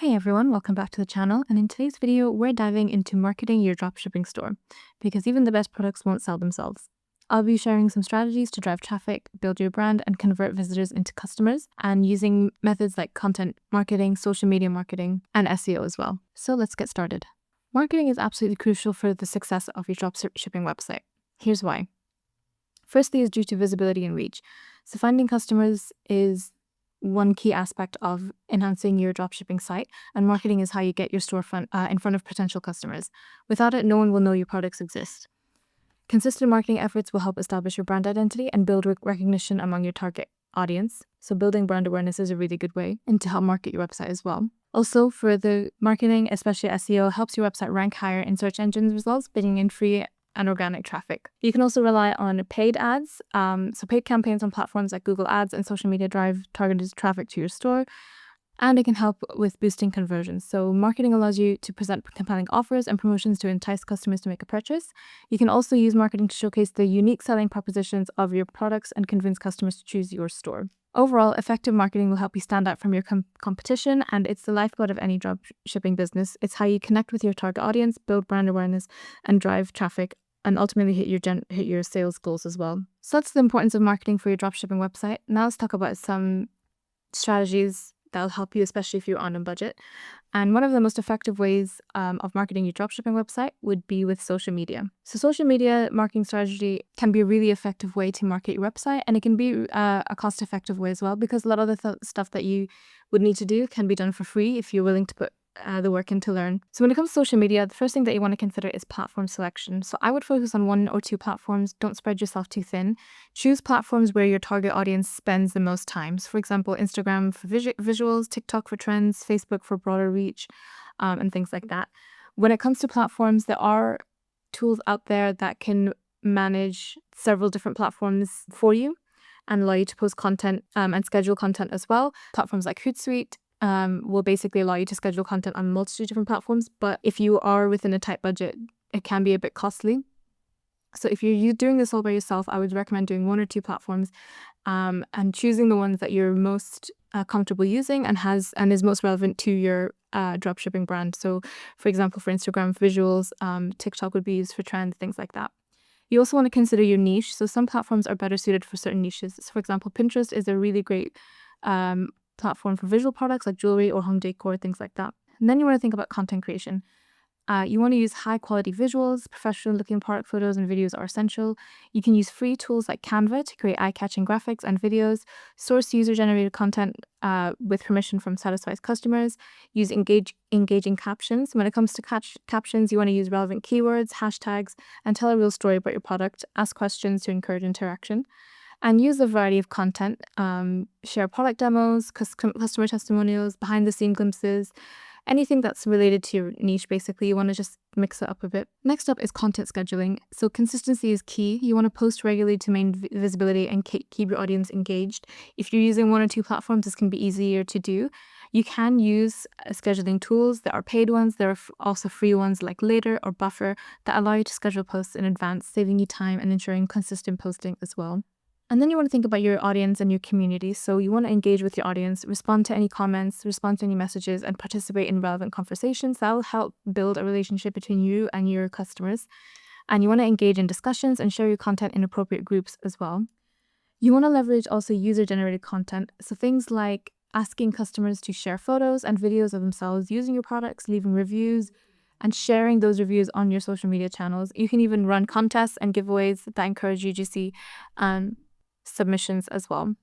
Hey everyone, welcome back to the channel, and in today's video we're diving into marketing your dropshipping store, because even the best products won't sell themselves. I'll be sharing some strategies to drive traffic, build your brand, and convert visitors into customers, and using methods like content marketing, social media marketing, and SEO as well. So let's get started. Marketing is absolutely crucial for the success of your dropshipping website. Here's why. Firstly is due to visibility and reach. So finding customers is one key aspect of enhancing your dropshipping site, and marketing is how you get your storefront in front of potential customers. Without it, no one will know your products exist. Consistent marketing efforts will help establish your brand identity and build recognition among your target audience. So building brand awareness is a really good way and to help market your website as well. Also, for the marketing, especially SEO, helps your website rank higher in search engine results, bringing in free and organic traffic. You can also rely on paid ads. So paid campaigns on platforms like Google Ads and social media drive targeted traffic to your store, and it can help with boosting conversions. So marketing allows you to present compelling offers and promotions to entice customers to make a purchase. You can also use marketing to showcase the unique selling propositions of your products and convince customers to choose your store. Overall, effective marketing will help you stand out from your competition, and it's the lifeblood of any dropshipping business. It's how you connect with your target audience, build brand awareness, and drive traffic, and ultimately hit your sales goals as well. So that's the importance of marketing for your dropshipping website. Now let's talk about some strategies that'll help you, especially if you're on a budget. And one of the most effective ways of marketing your dropshipping website would be with social media. So social media marketing strategy can be a really effective way to market your website, and it can be a cost-effective way as well, because a lot of the stuff that you would need to do can be done for free if you're willing to put the work in to learn. So when it comes to social media, the first thing that you want to consider is platform selection. So I would focus on 1 or 2 platforms. Don't spread yourself too thin. Choose platforms where your target audience spends the most time. So for example, Instagram for visuals, TikTok for trends, Facebook for broader reach, and things like that. When it comes to platforms, there are tools out there that can manage several different platforms for you and allow you to post content and schedule content as well. Platforms like Hootsuite will basically allow you to schedule content on multiple different platforms, but if you are within a tight budget, it can be a bit costly. So if you're doing this all by yourself, I would recommend doing 1 or 2 platforms and choosing the ones that you're most comfortable using and is most relevant to your dropshipping brand. So for example, for Instagram, for visuals, TikTok would be used for trends, things like that. You also want to consider your niche. So some platforms are better suited for certain niches. So for example, Pinterest is a really great platform for visual products like jewelry or home decor, things like that. And then you want to think about content creation. You want to use high quality visuals. Professional looking product photos and videos are essential. You can use free tools like Canva to create eye-catching graphics and videos. Source user generated content with permission from satisfied customers. Use engaging captions. When it comes to captions, you want to use relevant keywords, hashtags, and tell a real story about your product. Ask questions to encourage interaction. And use a variety of content. Share product demos, customer testimonials, behind the scene glimpses, anything that's related to your niche. Basically, you want to just mix it up a bit. Next up is content scheduling. So consistency is key. You want to post regularly to maintain visibility and keep your audience engaged. If you're using 1 or 2 platforms, this can be easier to do. You can use scheduling tools. There are paid ones. There are also free ones like Later or Buffer that allow you to schedule posts in advance, saving you time and ensuring consistent posting as well. And then you want to think about your audience and your community. So you want to engage with your audience, respond to any comments, respond to any messages, and participate in relevant conversations. That will help build a relationship between you and your customers. And you want to engage in discussions and share your content in appropriate groups as well. You want to leverage also user-generated content. So things like asking customers to share photos and videos of themselves using your products, leaving reviews, and sharing those reviews on your social media channels. You can even run contests and giveaways that encourage UGC submissions as well.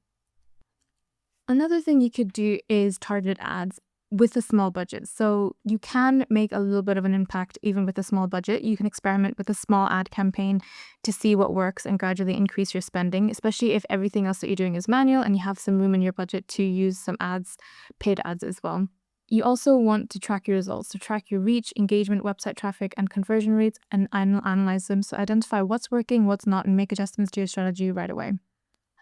Another thing you could do is targeted ads with a small budget. So you can make a little bit of an impact even with a small budget. You can experiment with a small ad campaign to see what works and gradually increase your spending, especially if everything else that you're doing is manual and you have some room in your budget to use some ads, paid ads as well. You also want to track your results, so track your reach, engagement, website traffic, and conversion rates, and analyze them. So identify what's working, what's not, and make adjustments to your strategy right away.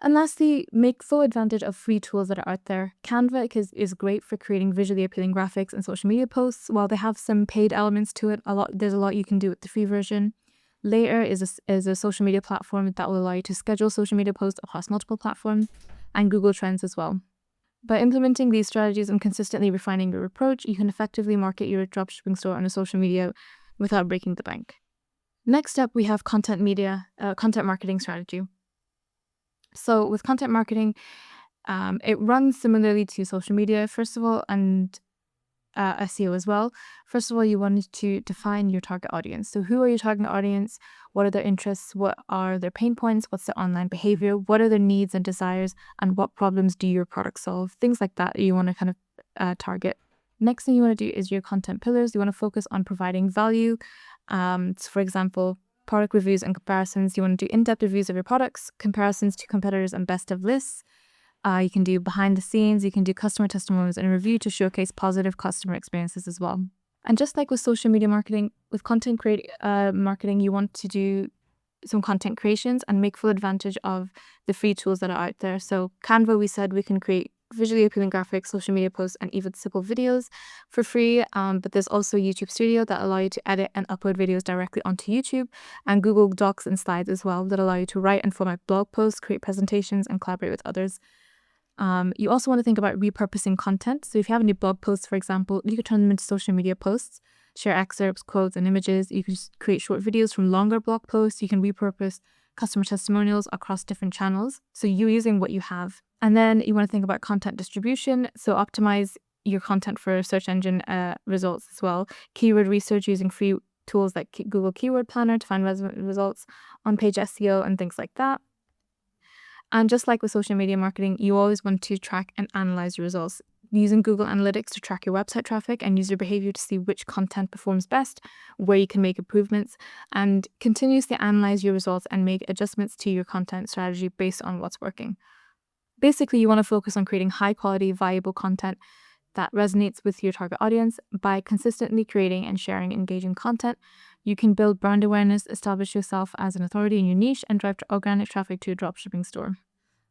And lastly, make full advantage of free tools that are out there. Canva is great for creating visually appealing graphics and social media posts. While they have some paid elements to it, there's a lot you can do with the free version. Later is a social media platform that will allow you to schedule social media posts across multiple platforms, and Google Trends as well. By implementing these strategies and consistently refining your approach, you can effectively market your dropshipping store on a social media without breaking the bank. Next up, we have content marketing strategy. So with content marketing, it runs similarly to social media, first of all, and SEO as well. First of all, you want to define your target audience. So who are your target audience? What are their interests? What are their pain points? What's their online behavior? What are their needs and desires? And what problems do your product solve? Things like that you want to kind of target. Next thing you want to do is your content pillars. You want to focus on providing value. So for example, product reviews and comparisons. You want to do in-depth reviews of your products, comparisons to competitors, and best of lists. You can do behind the scenes, you can do customer testimonials and a review to showcase positive customer experiences as well. And just like with social media marketing, with content marketing, you want to do some content creations and make full advantage of the free tools that are out there. So Canva, we said we can create visually appealing graphics, social media posts, and even simple videos for free. But there's also YouTube Studio that allow you to edit and upload videos directly onto YouTube, and Google Docs and Slides as well that allow you to write and format blog posts, create presentations, and collaborate with others. You also want to think about repurposing content. So if you have any blog posts, for example, you could turn them into social media posts, share excerpts, quotes, and images. You can just create short videos from longer blog posts. You can repurpose customer testimonials across different channels. So you're using what you have. And then you want to think about content distribution. So optimize your content for search engine results as well. Keyword research using free tools like Google Keyword Planner to find results, on-page SEO, and things like that. And just like with social media marketing, you always want to track and analyze your results. Using Google Analytics to track your website traffic and user behavior to see which content performs best, where you can make improvements, and continuously analyze your results and make adjustments to your content strategy based on what's working. Basically, you want to focus on creating high quality, valuable content that resonates with your target audience. By consistently creating and sharing engaging content, you can build brand awareness, establish yourself as an authority in your niche, and drive organic traffic to your dropshipping store.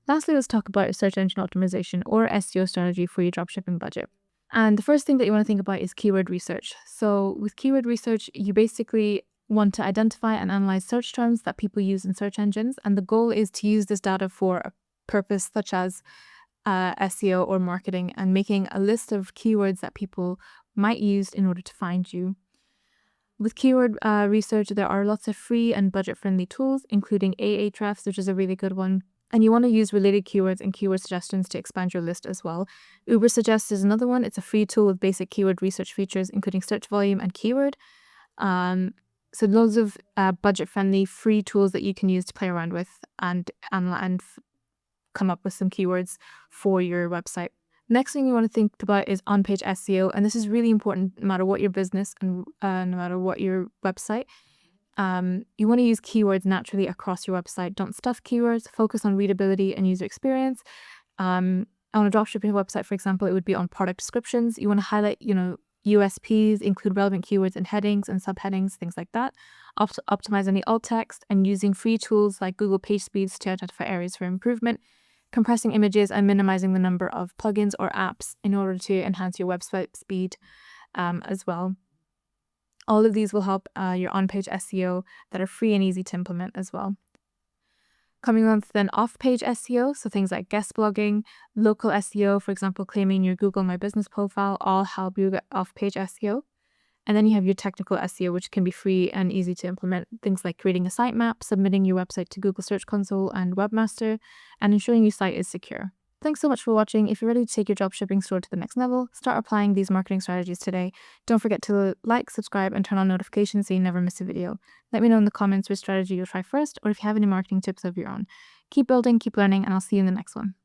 Lastly, let's talk about search engine optimization or SEO strategy for your dropshipping budget. And the first thing that you want to think about is keyword research. So with keyword research, you basically want to identify and analyze search terms that people use in search engines. And the goal is to use this data for a purpose such as SEO or marketing, and making a list of keywords that people might use in order to find you. With keyword research, there are lots of free and budget-friendly tools, including Ahrefs, which is a really good one. And you want to use related keywords and keyword suggestions to expand your list as well. Ubersuggest is another one. It's a free tool with basic keyword research features, including search volume and keyword. So loads of budget-friendly free tools that you can use to play around with and come up with some keywords for your website. Next thing you want to think about is on-page SEO, and this is really important no matter what your business and no matter what your website. You want to use keywords naturally across your website. Don't stuff keywords. Focus on readability and user experience. On a dropshipping website, for example, it would be on product descriptions. You want to highlight, USPs, include relevant keywords in headings and subheadings, things like that. Optimize any alt text, and using free tools like Google Page Speeds to identify areas for improvement. Compressing images and minimizing the number of plugins or apps in order to enhance your website speed as well. All of these will help your on-page SEO that are free and easy to implement as well. Coming on to then off-page SEO, so things like guest blogging, local SEO, for example, claiming your Google My Business profile, all help you get off-page SEO. And then you have your technical SEO, which can be free and easy to implement. Things like creating a sitemap, submitting your website to Google Search Console and Webmaster, and ensuring your site is secure. Thanks so much for watching. If you're ready to take your dropshipping store to the next level, start applying these marketing strategies today. Don't forget to like, subscribe, and turn on notifications so you never miss a video. Let me know in the comments which strategy you'll try first, or if you have any marketing tips of your own. Keep building, keep learning, and I'll see you in the next one.